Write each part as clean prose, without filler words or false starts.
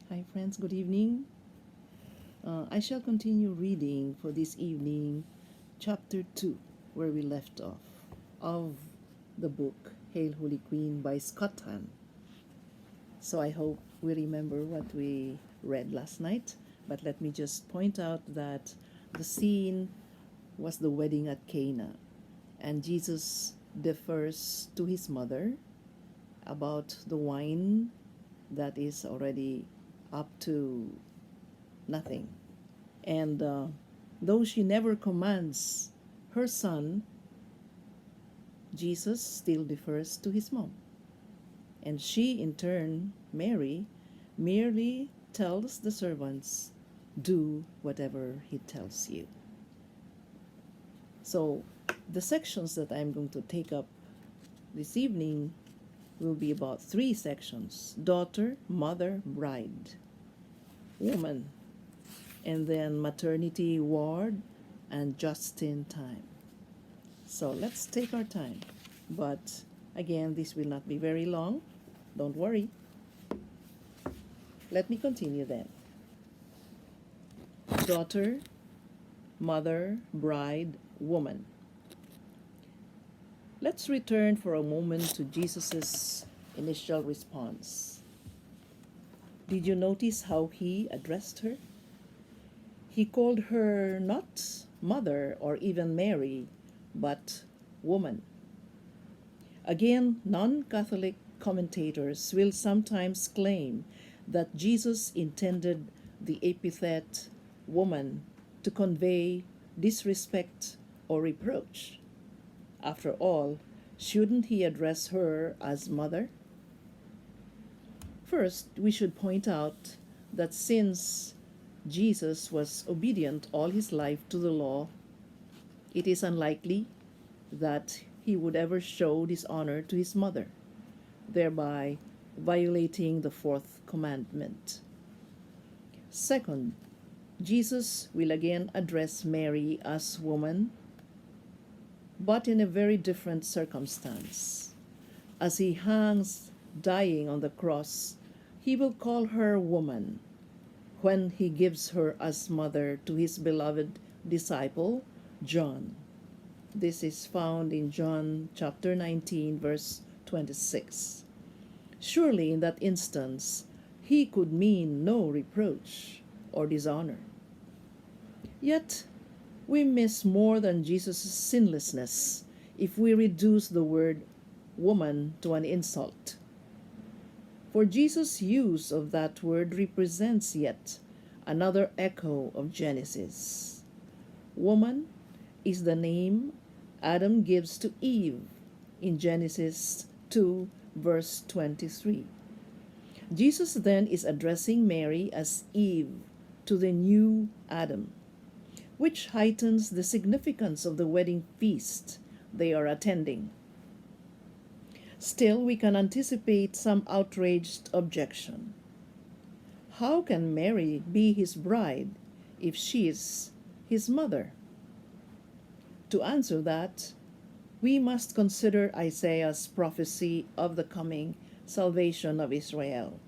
Hi, friends. Good evening. I shall continue reading for this evening chapter 2, where we left off, of the book Hail Holy Queen by Scott Hahn. So I hope we remember what we read last night, but let me just point out that the scene was the wedding at Cana, and Jesus defers to his mother about the wine that is already up to nothing. And though she never commands her son, Jesus still defers to his mom. And she, in turn, Mary, merely tells the servants, do whatever he tells you. So the sections that I'm going to take up this evening will be about 3 sections: daughter, mother, bride, woman, and then maternity, ward, and just in time. So let's take our time. But again, this will not be very long. Don't worry. Let me continue then. Daughter, mother, bride, woman. Let's return for a moment to Jesus' initial response. Did you notice how he addressed her? He called her not mother or even Mary, but woman. Again, non-Catholic commentators will sometimes claim that Jesus intended the epithet woman to convey disrespect or reproach. After all, shouldn't he address her as mother? First, we should point out that since Jesus was obedient all his life to the law, it is unlikely that he would ever show dishonor to his mother, thereby violating the 4th commandment. Second, Jesus will again address Mary as woman, but in a very different circumstance. As he hangs dying on the cross, he will call her woman when he gives her as mother to his beloved disciple, John. This is found in John chapter 19, verse 26. Surely in that instance, he could mean no reproach or dishonor. Yet, we miss more than Jesus' sinlessness if we reduce the word woman to an insult. For Jesus' use of that word represents yet another echo of Genesis. Woman is the name Adam gives to Eve in Genesis 2, verse 23. Jesus then is addressing Mary as Eve to the new Adam, which heightens the significance of the wedding feast they are attending. Still, we can anticipate some outraged objection. How can Mary be his bride if she is his mother? To answer that, we must consider Isaiah's prophecy of the coming salvation of Israel.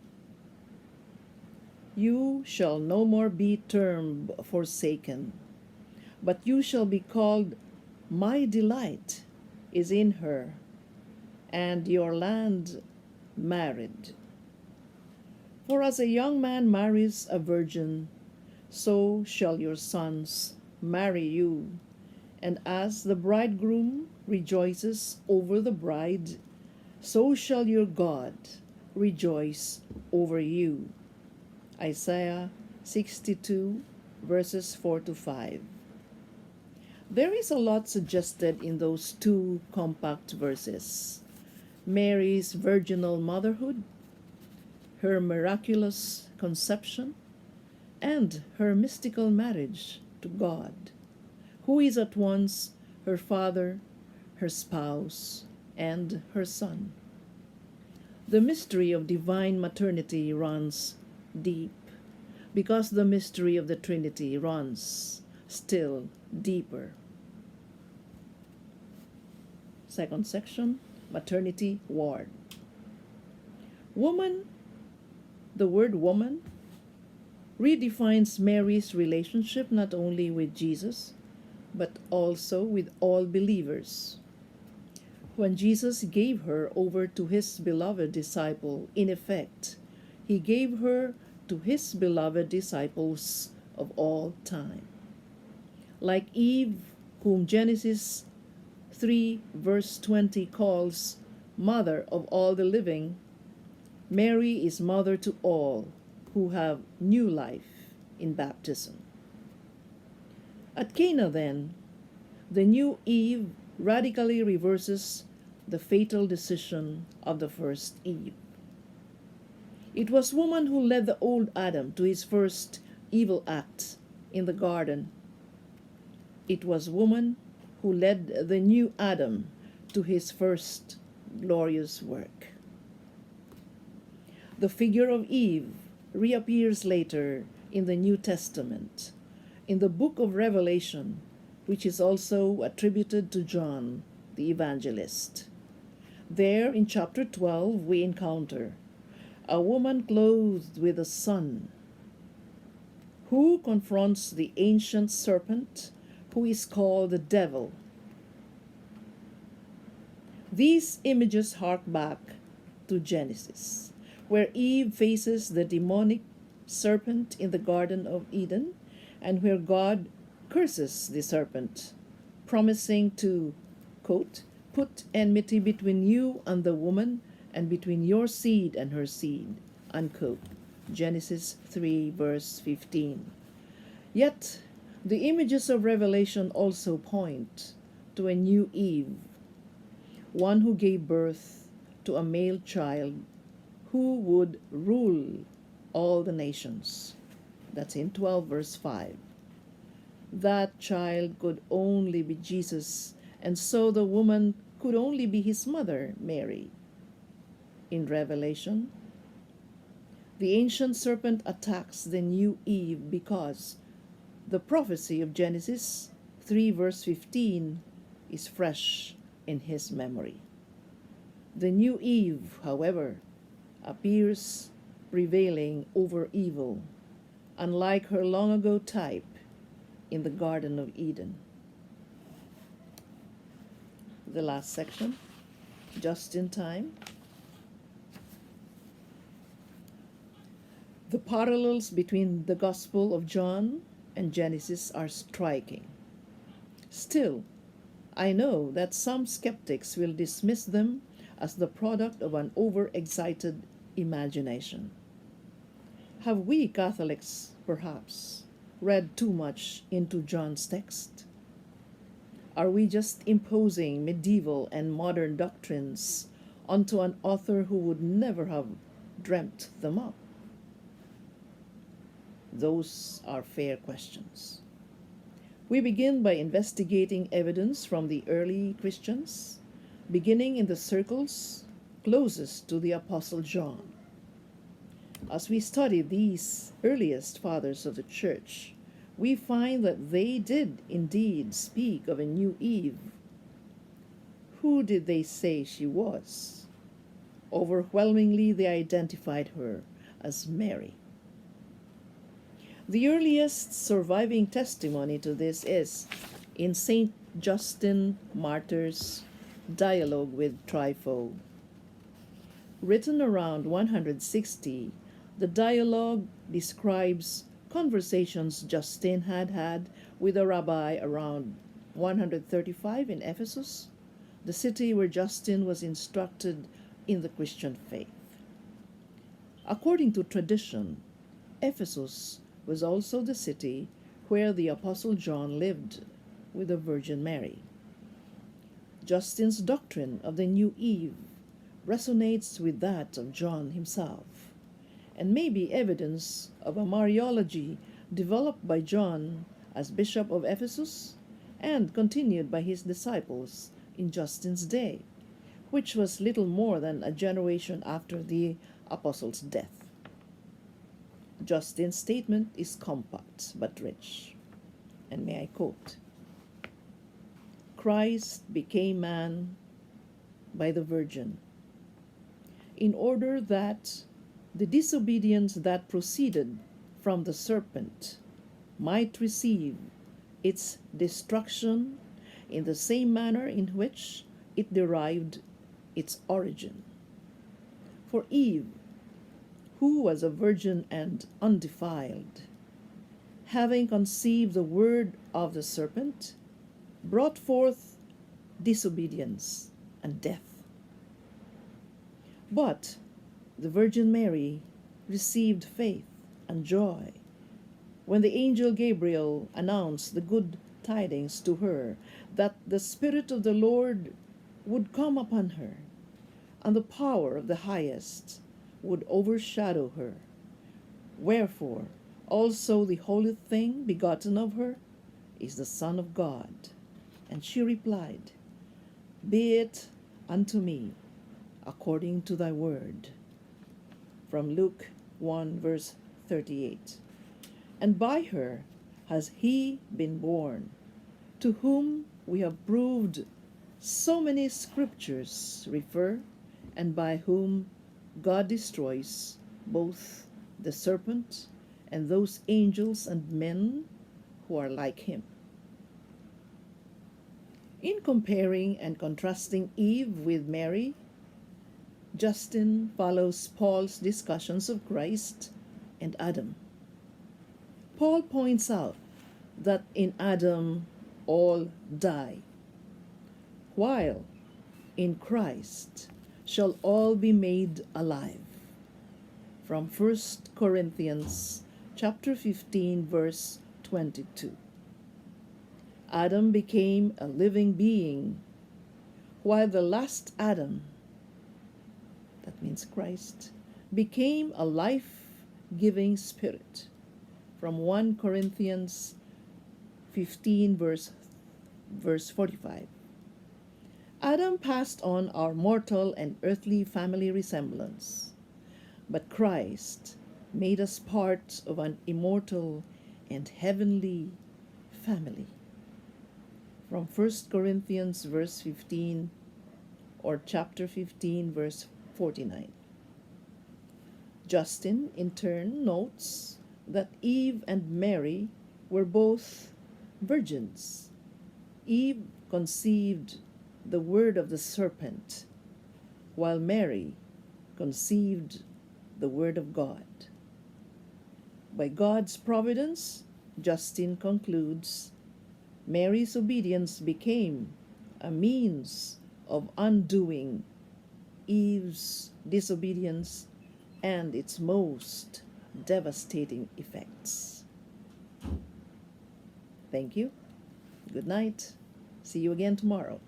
You shall no more be termed forsaken, but you shall be called, my delight is in her, and your land married. For as a young man marries a virgin, so shall your sons marry you. And as the bridegroom rejoices over the bride, so shall your God rejoice over you. Isaiah 62, verses 4 to 5. There is a lot suggested in those 2 compact verses. Mary's virginal motherhood, her miraculous conception, and her mystical marriage to God, who is at once her father, her spouse, and her son. The mystery of divine maternity runs deep, because the mystery of the Trinity runs still deeper. Second section, maternity ward. Woman, the word woman redefines Mary's relationship not only with Jesus, but also with all believers. When Jesus gave her over to his beloved disciple, in effect, he gave her to his beloved disciples of all time. Like Eve, whom Genesis 3 verse 20 calls mother of all the living, Mary is mother to all who have new life in baptism. At Cana, then, the new Eve radically reverses the fatal decision of the first Eve. It was woman who led the old Adam to his first evil act in the garden. It was woman who led the new Adam to his first glorious work. The figure of Eve reappears later in the New Testament, in the book of Revelation, which is also attributed to John the Evangelist. There in chapter 12 we encounter a woman clothed with the sun, who confronts the ancient serpent, who is called the devil. These images hark back to Genesis, where Eve faces the demonic serpent in the Garden of Eden, and where God curses the serpent, promising to, quote, put enmity between you and the woman, and between your seed and her seed, unquote. Genesis 3 verse 15. Yet, the images of Revelation also point to a new Eve, one who gave birth to a male child who would rule all the nations. That's in 12 verse 5. That child could only be Jesus, and so the woman could only be his mother, Mary. In Revelation, the ancient serpent attacks the new Eve because the prophecy of Genesis 3 verse 15 is fresh in his memory. The new Eve, however, appears prevailing over evil, unlike her long ago type in the Garden of Eden. The last section, just in time. The parallels between the Gospel of John and Genesis are striking. Still, I know that some skeptics will dismiss them as the product of an overexcited imagination. Have we Catholics, perhaps, read too much into John's text? Are we just imposing medieval and modern doctrines onto an author who would never have dreamt them up? Those are fair questions. We begin by investigating evidence from the early Christians, beginning in the circles closest to the Apostle John. As we study these earliest fathers of the church, we find that they did indeed speak of a new Eve. Who did they say she was? Overwhelmingly, they identified her as Mary. The earliest surviving testimony to this is in St. Justin Martyrs' dialogue with Trypho. Written around 160, the dialogue describes conversations Justin had had with a rabbi around 135 in Ephesus, the city where Justin was instructed in the Christian faith. According to tradition, Ephesus was also the city where the Apostle John lived with the Virgin Mary. Justin's doctrine of the new Eve resonates with that of John himself, and may be evidence of a Mariology developed by John as Bishop of Ephesus and continued by his disciples in Justin's day, which was little more than a generation after the apostle's death. Justin's statement is compact but rich, and may I quote, Christ became man by the Virgin, in order that the disobedience that proceeded from the serpent might receive its destruction in the same manner in which it derived its origin. For Eve, who was a virgin and undefiled, having conceived the word of the serpent, brought forth disobedience and death. But the Virgin Mary received faith and joy when the angel Gabriel announced the good tidings to her that the Spirit of the Lord would come upon her, and the power of the highest would overshadow her. Wherefore also the holy thing begotten of her is the Son of God. And she replied, Be it unto me according to thy word. From Luke 1 verse 38. And by her has he been born, to whom we have proved so many scriptures refer, and by whom God destroys both the serpent and those angels and men who are like him. In comparing and contrasting Eve with Mary, Justin follows Paul's discussions of Christ and Adam. Paul points out that in Adam all die, while in Christ shall all be made alive. From 1 Corinthians chapter 15 verse 22. Adam became a living being, while the last Adam, that means Christ, became a life-giving spirit. From 1 Corinthians 15 verse 45. Adam passed on our mortal and earthly family resemblance, but Christ made us part of an immortal and heavenly family. From 1 Corinthians verse 15 or chapter 15 verse 49. Justin in turn notes that Eve and Mary were both virgins. Eve conceived the word of the serpent, while Mary conceived the word of God. By God's providence, Justin concludes, Mary's obedience became a means of undoing Eve's disobedience and its most devastating effects. Thank you. Good night. See you again tomorrow.